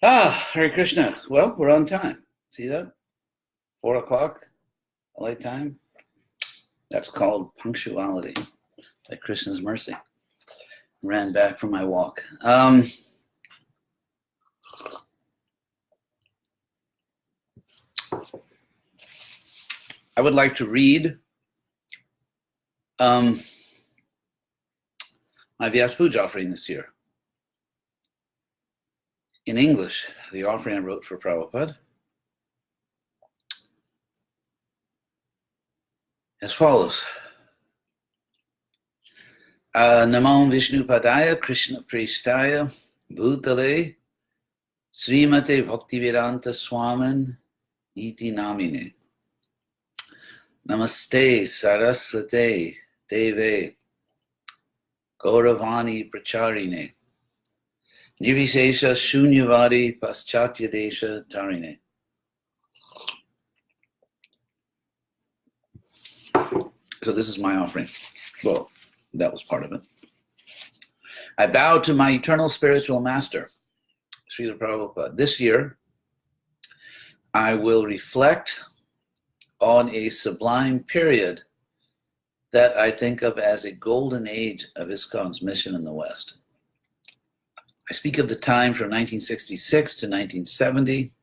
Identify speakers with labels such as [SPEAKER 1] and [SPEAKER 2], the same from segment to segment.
[SPEAKER 1] Hare Krishna. Well, we're on time. See that? 4 o'clock, LA time. That's called punctuality, by Krishna's mercy. Ran back from my walk. I would like to read my Vyas Puja offering this year. In English, the offering I wrote for Prabhupada, as follows. Namo Vishnu Padaya Krishna Prishtaya Bhutale Srimate Bhaktivedanta Swamin Iti Namine Namaste Saraswate Deve Gauravani Pracharine Nirvishesha Shunyavadi Paschatya Desha Tarine. So this is my offering. Well, that was part of it. I bow to my eternal spiritual master, Srila Prabhupada. This year, I will reflect on a sublime period that I think of as a golden age of ISKCON's mission in the West. I speak of the time from 1966 to 1970,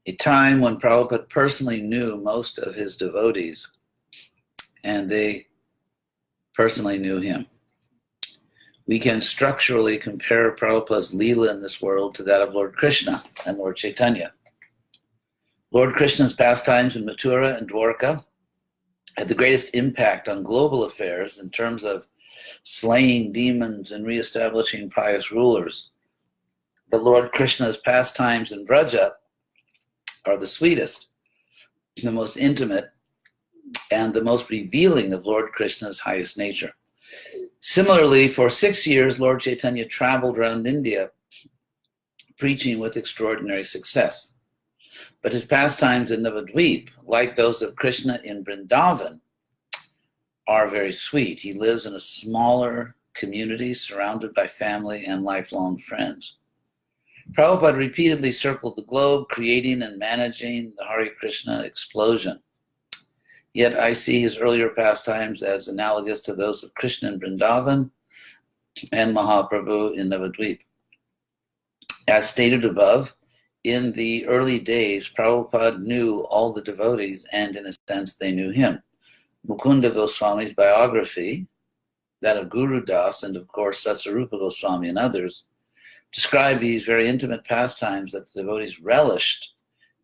[SPEAKER 1] a time when Prabhupada personally knew most of his devotees, and they personally knew him. We can structurally compare Prabhupada's Leela in this world to that of Lord Krishna and Lord Chaitanya. Lord Krishna's pastimes in Mathura and Dwarka had the greatest impact on global affairs in terms of slaying demons and reestablishing pious rulers. But Lord Krishna's pastimes in Braja are the sweetest, the most intimate, and the most revealing of Lord Krishna's highest nature. Similarly, for 6 years, Lord Chaitanya traveled around India preaching with extraordinary success. But his pastimes in Navadvip, like those of Krishna in Vrindavan, are very sweet. He lives in a smaller community surrounded by family and lifelong friends. Prabhupada repeatedly circled the globe, creating and managing the Hare Krishna explosion. Yet I see his earlier pastimes as analogous to those of Krishna in Vrindavan and Mahaprabhu in Navadvip. As stated above, in the early days, Prabhupada knew all the devotees, and in a sense, they knew him. Mukunda Goswami's biography, that of Guru Das, and of course Satsarupa Goswami and others, describe these very intimate pastimes that the devotees relished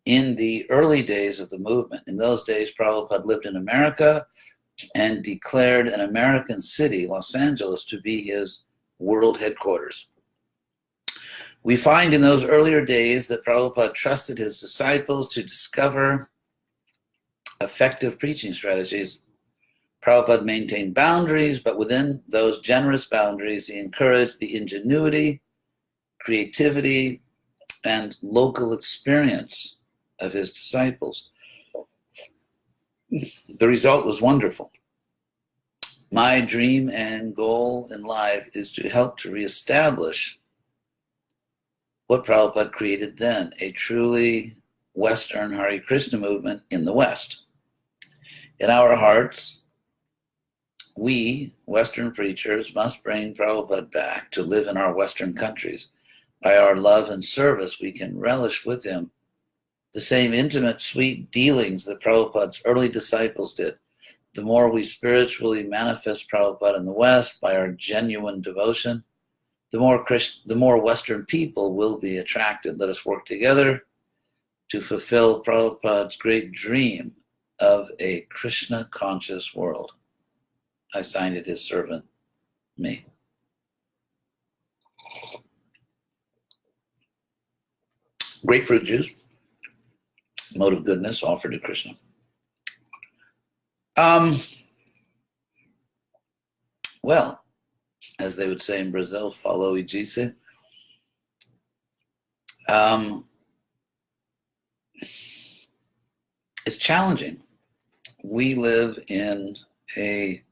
[SPEAKER 1] in the early days of the movement. In those days, Prabhupada lived in America and declared an American city, Los Angeles, to be his world headquarters. We find in those earlier days that Prabhupada trusted his disciples to discover effective preaching strategies. Prabhupada maintained boundaries, but within those generous boundaries, he encouraged the ingenuity, creativity, and local experience of his disciples. The result was wonderful. My dream and goal in life is to help to reestablish what Prabhupada created then, a truly Western Hare Krishna movement in the West. In our hearts, we, Western preachers, must bring Prabhupada back to live in our Western countries. By our love and service, we can relish with him the same intimate, sweet dealings that Prabhupada's early disciples did. The more we spiritually manifest Prabhupada in the West by our genuine devotion, the more Western people will be attracted. Let us work together to fulfill Prabhupada's great dream of a Krishna-conscious world. I signed it, his servant, me. Grapefruit juice, mode of goodness offered to Krishna. Well, as they would say in Brazil, falou e disse. It's challenging. We live in a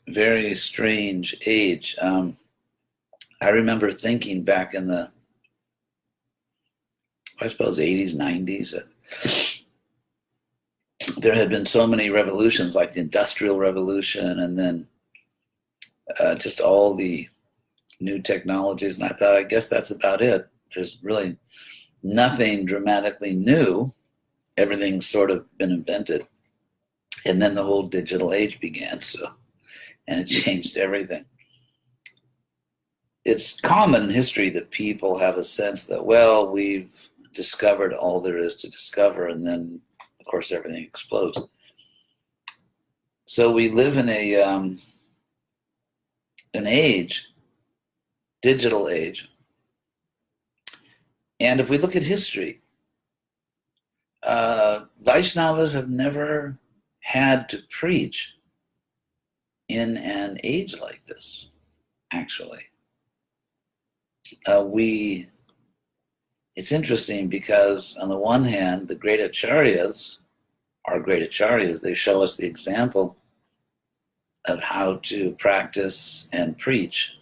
[SPEAKER 1] very strange age. I remember thinking back in the, I suppose, 80s, 90s, there had been so many revolutions, like the Industrial Revolution, and then just all the new technologies. And I thought, I guess that's about it. There's really nothing dramatically new. Everything's sort of been invented. And then the whole digital age began, and it changed everything. It's common in history that people have a sense that, well, we've discovered all there is to discover, and then, of course, everything explodes. So we live in an age, digital age, and if we look at history, Vaishnavas have never had to preach in an age like this, actually. It's interesting because on the one hand, the great acharyas are great acharyas. They show us the example of how to practice and preach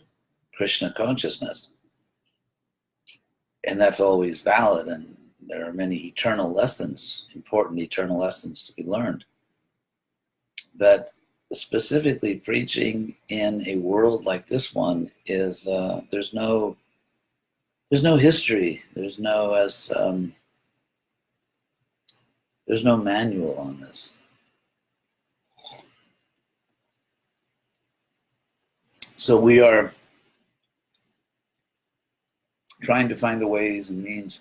[SPEAKER 1] Krishna consciousness. And that's always valid, and there are many eternal lessons, important eternal lessons to be learned. But specifically preaching in a world like this one is, there's no history, there's no manual on this. So we are trying to find the ways and means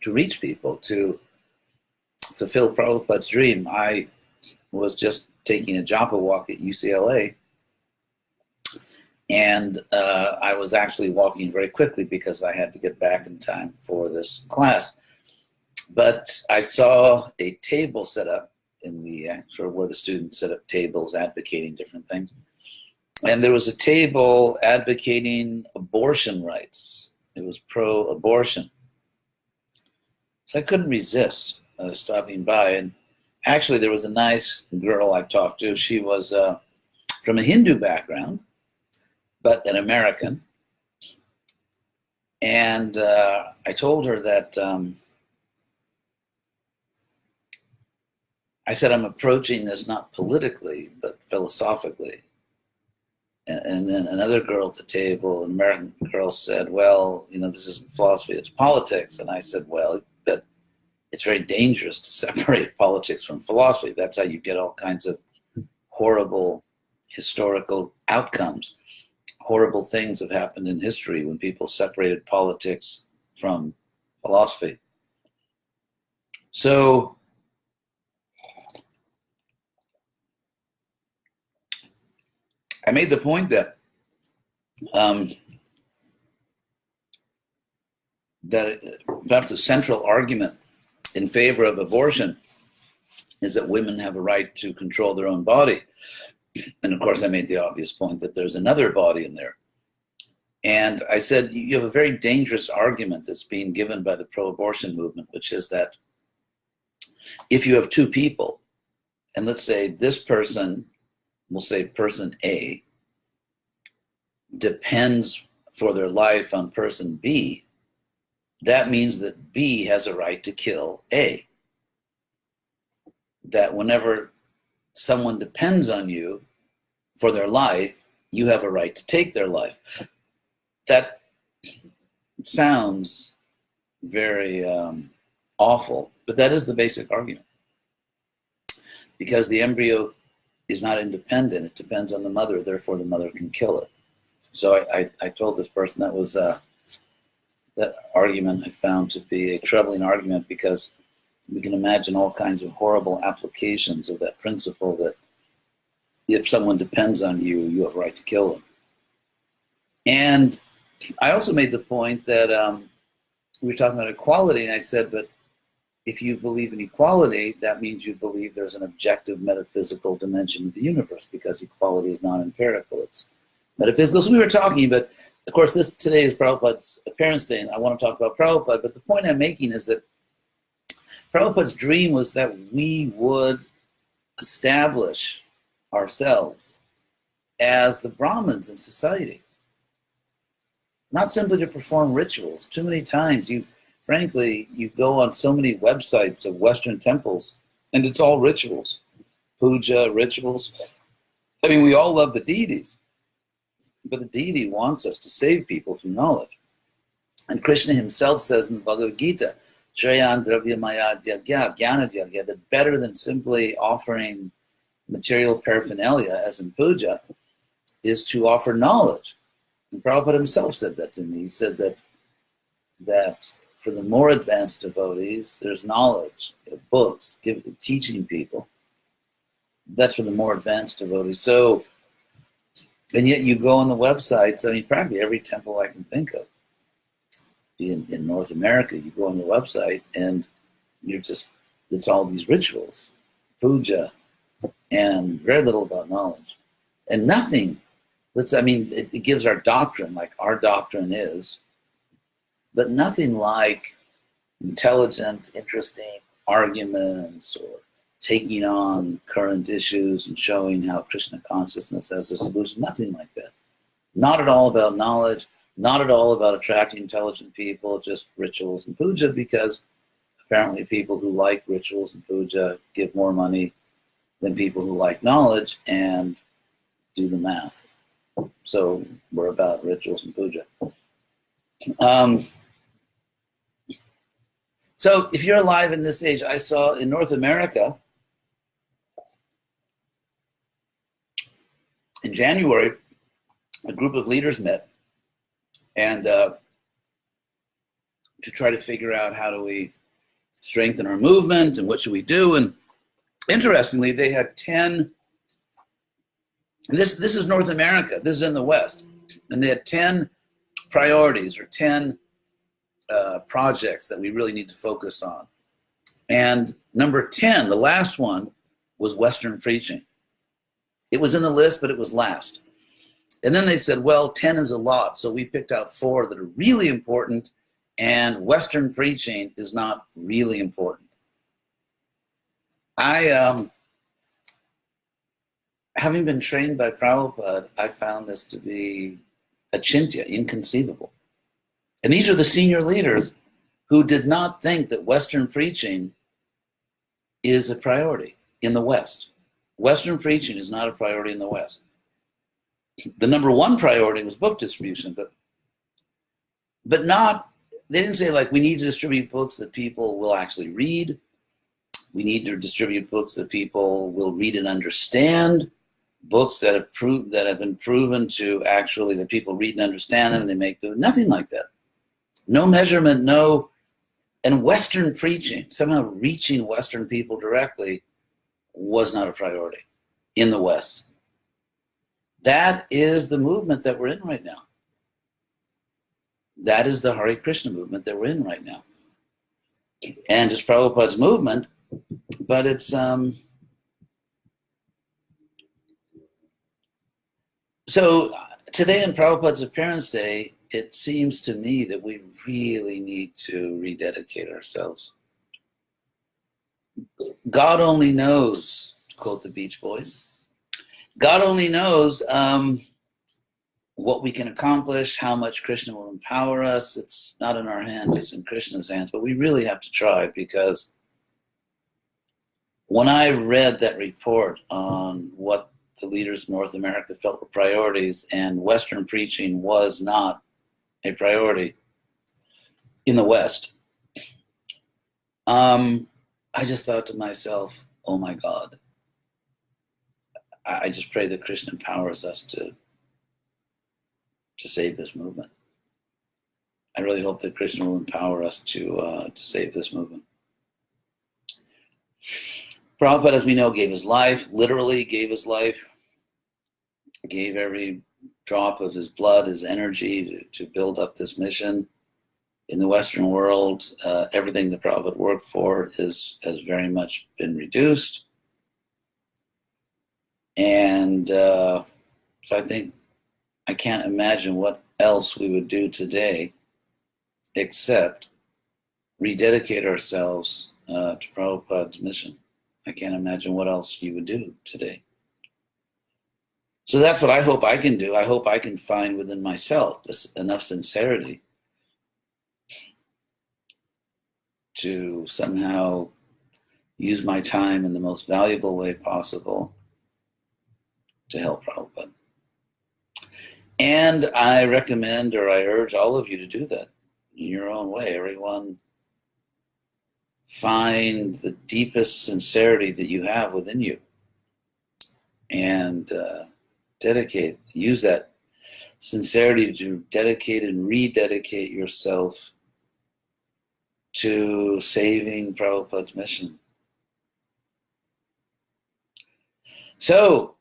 [SPEAKER 1] to reach people, to fulfill Prabhupada's dream. I was just taking a japa walk at UCLA, and I was actually walking very quickly because I had to get back in time for this class. But I saw a table set up in the sort of where the students set up tables advocating different things. And there was a table advocating abortion rights. It was pro-abortion. So I couldn't resist stopping by. And actually, there was a nice girl I talked to. She was from a Hindu background, but an American. And I told her that, I said, I'm approaching this not politically, but philosophically. And then another girl at the table, an American girl, said, well, this isn't philosophy, it's politics. And I said, well, but it's very dangerous to separate politics from philosophy. That's how you get all kinds of horrible historical outcomes. Horrible things have happened in history when people separated politics from philosophy. So I made the point that perhaps the central argument in favor of abortion is that women have a right to control their own body. And of course, I made the obvious point that there's another body in there. And I said, you have a very dangerous argument that's being given by the pro-abortion movement, which is that if you have two people, and let's say this person, we'll say person A, depends for their life on person B, that means that B has a right to kill A. That whenever someone depends on you for their life, you have a right to take their life. That sounds very awful, but that is the basic argument. Because the embryo is not independent, it depends on the mother, therefore the mother can kill it. So I told this person that was that argument I found to be a troubling argument, because we can imagine all kinds of horrible applications of that principle, that if someone depends on you, you have a right to kill them. And I also made the point that we were talking about equality, and I said, but if you believe in equality, that means you believe there's an objective metaphysical dimension of the universe, because equality is non-empirical, it's metaphysical. So we were talking, but of course this today is Prabhupada's appearance day, and I want to talk about Prabhupada, but the point I'm making is that Prabhupada's dream was that we would establish ourselves as the Brahmins in society. not simply to perform rituals. Too many times, you go on so many websites of Western temples, and it's all rituals, puja, rituals. I mean, we all love the deities, but the deity wants us to save people through knowledge. And Krishna himself says in the Bhagavad Gita, Shreyan Dravyamaya Yagya, Jnana Yagya, that better than simply offering material paraphernalia, as in puja, is to offer knowledge. And Prabhupada himself said that to me. He said that for the more advanced devotees, there's knowledge, books, teaching people. That's for the more advanced devotees. So, and yet you go on the websites, I mean, practically every temple I can think of in North America, you go on the website and it's all these rituals, puja, and very little about knowledge. And nothing, it gives our doctrine, like our doctrine is, but nothing like intelligent, interesting arguments or taking on current issues and showing how Krishna consciousness has a solution. Nothing like that. Not at all about knowledge, not at all about attracting intelligent people, just rituals and puja, because apparently people who like rituals and puja give more money than people who like knowledge, and do the math. So we're about rituals and puja. So if you're alive in this age, I saw in North America, in January, a group of leaders met and to try to figure out how do we strengthen our movement and what should we do. And interestingly, they had 10, and this is North America, this is in the West, and they had 10 priorities or 10 projects that we really need to focus on. And number 10, the last one, was Western preaching. It was in the list, but it was last. And then they said, well, 10 is a lot, so we picked out 4 that are really important, and Western preaching is not really important. Having been trained by Prabhupada, I found this to be achintya, inconceivable. And these are the senior leaders who did not think that Western preaching is a priority in the West. Western preaching is not a priority in the West. The number 1 priority was book distribution, but not, they didn't say like, we need to distribute books that people will actually read. We need to distribute books that people will read and understand. Books that have been proven to actually, that people read and understand them, nothing like that. No measurement, and Western preaching, somehow reaching Western people directly, was not a priority in the West. That is the movement that we're in right now. That is the Hare Krishna movement that we're in right now. And it's Prabhupada's movement, but it's, so today on Prabhupada's Appearance Day, it seems to me that we really need to rededicate ourselves. God only knows, to quote the Beach Boys, God only knows what we can accomplish, how much Krishna will empower us. It's not in our hands, it's in Krishna's hands, but we really have to try, because when I read that report on what the leaders of North America felt were priorities, and Western preaching was not a priority in the West, I just thought to myself, oh my God, I just pray that Krishna empowers us to save this movement. I really hope that Krishna will empower us to save this movement. Prabhupada, as we know, gave his life, literally gave his life, gave every drop of his blood, his energy to build up this mission. In the Western world, everything that Prabhupada worked for has very much been reduced. And so I can't imagine what else we would do today except rededicate ourselves to Prabhupada's mission. I can't imagine what else you would do today. So that's what I hope I can do. I hope I can find within myself enough sincerity to somehow use my time in the most valuable way possible to help Prabhupada. And I recommend, or I urge all of you to do that in your own way. Everyone find the deepest sincerity that you have within you and use that sincerity to dedicate and rededicate yourself to saving Prabhupada's mission. So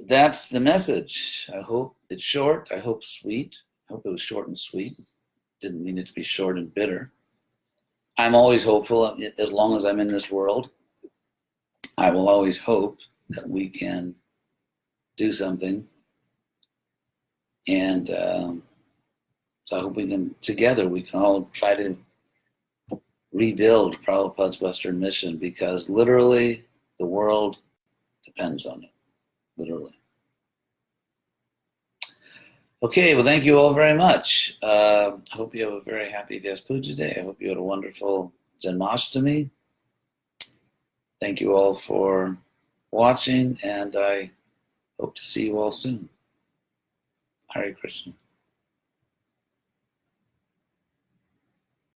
[SPEAKER 1] that's the message. I hope it's short. I hope sweet. I hope it was short and sweet. Didn't mean it to be short and bitter. I'm always hopeful. As long as I'm in this world, I will always hope that we can do something. And so I hope together we can all try to rebuild Prabhupada's Western mission, because literally the world depends on it. Literally. Okay, well, thank you all very much. I hope you have a very happy Vyas Puja Day. I hope you had a wonderful Janmashtami. Thank you all for watching, and I hope to see you all soon. Hare Krishna.